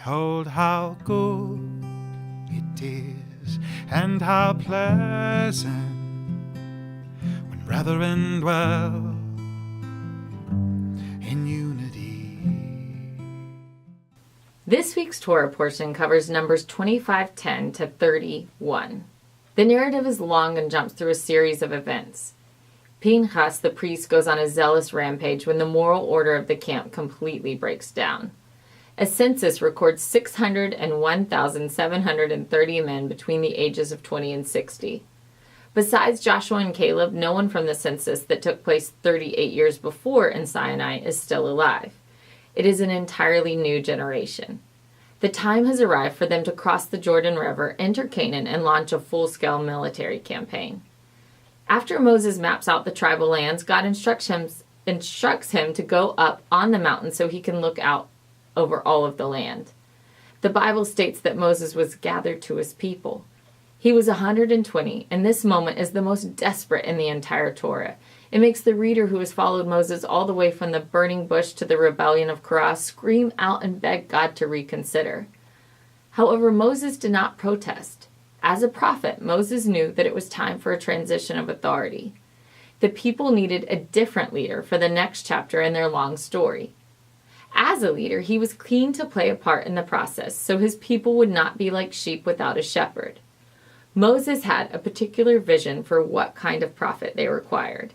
Behold how good it is, and how pleasant when brethren dwell in unity. This week's Torah portion covers Numbers 25:10 to 31. The narrative is long and jumps through a series of events. Pinchas, the priest, goes on a zealous rampage when the moral order of the camp completely breaks down. A census records 601,730 men between the ages of 20 and 60. Besides Joshua and Caleb, no one from the census that took place 38 years before in Sinai is still alive. It is an entirely new generation. The time has arrived for them to cross the Jordan River, enter Canaan, and launch a full-scale military campaign. After Moses maps out the tribal lands, God instructs him to go up on the mountain so he can look out over all of the land. The Bible states that Moses was gathered to his people. He was 120, and this moment is the most desperate in the entire Torah. It makes the reader who has followed Moses all the way from the burning bush to the rebellion of Korah scream out and beg God to reconsider. However, Moses did not protest. As a prophet, Moses knew that it was time for a transition of authority. The people needed a different leader for the next chapter in their long story. As a leader, he was keen to play a part in the process so his people would not be like sheep without a shepherd. Moses had a particular vision for what kind of prophet they required.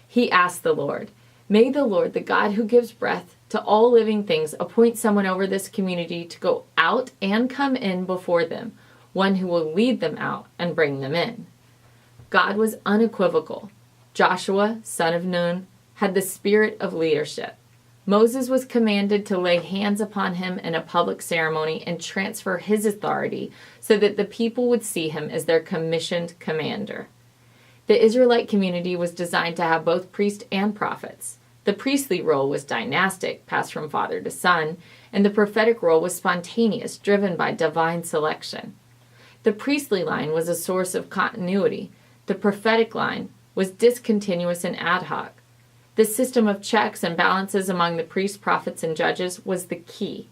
He asked the Lord, "May the Lord, the God who gives breath to all living things, appoint someone over this community to go out and come in before them, one who will lead them out and bring them in." God was unequivocal. Joshua, son of Nun, had the spirit of leadership. Moses was commanded to lay hands upon him in a public ceremony and transfer his authority so that the people would see him as their commissioned commander. The Israelite community was designed to have both priests and prophets. The priestly role was dynastic, passed from father to son, and the prophetic role was spontaneous, driven by divine selection. The priestly line was a source of continuity. The prophetic line was discontinuous and ad hoc. The system of checks and balances among the priests, prophets, and judges was the key.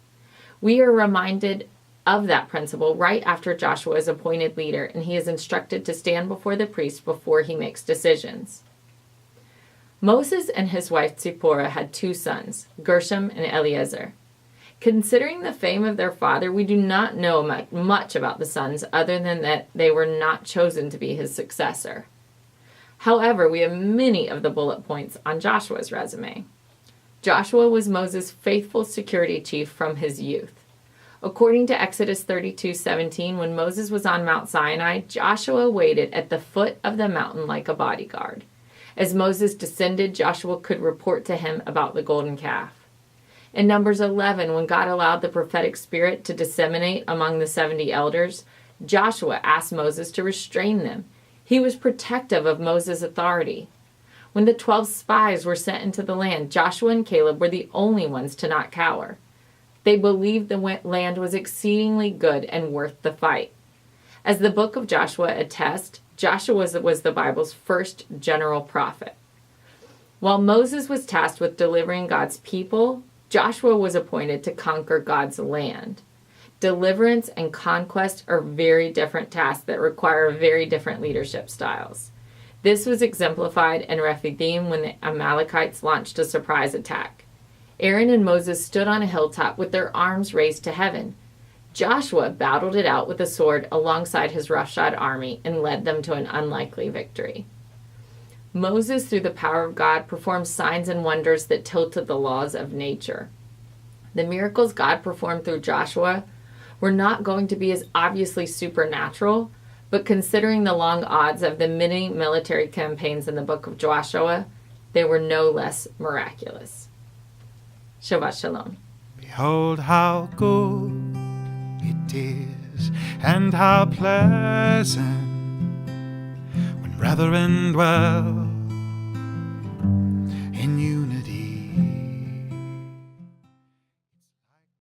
We are reminded of that principle right after Joshua is appointed leader and he is instructed to stand before the priests before he makes decisions. Moses and his wife Zipporah had two sons, Gershom and Eliezer. Considering the fame of their father, we do not know much about the sons other than that they were not chosen to be his successor. However, we have many of the bullet points on Joshua's resume. Joshua was Moses' faithful security chief from his youth. According to Exodus 32:17, when Moses was on Mount Sinai, Joshua waited at the foot of the mountain like a bodyguard. As Moses descended, Joshua could report to him about the golden calf. In Numbers 11, when God allowed the prophetic spirit to disseminate among the 70 elders, Joshua asked Moses to restrain them. He was protective of Moses' authority. When the 12 spies were sent into the land, Joshua and Caleb were the only ones to not cower. They believed the land was exceedingly good and worth the fight. As the book of Joshua attests, Joshua was the Bible's first general prophet. While Moses was tasked with delivering God's people, Joshua was appointed to conquer God's land. Deliverance and conquest are very different tasks that require very different leadership styles. This was exemplified in Rephidim when the Amalekites launched a surprise attack. Aaron and Moses stood on a hilltop with their arms raised to heaven. Joshua battled it out with a sword alongside his roughshod army and led them to an unlikely victory. Moses, through the power of God, performed signs and wonders that tilted the laws of nature. The miracles God performed through Joshua were not going to be as obviously supernatural, but considering the long odds of the many military campaigns in the book of Joshua, they were no less miraculous. Shabbat Shalom. Behold how good it is, and how pleasant when brethren dwell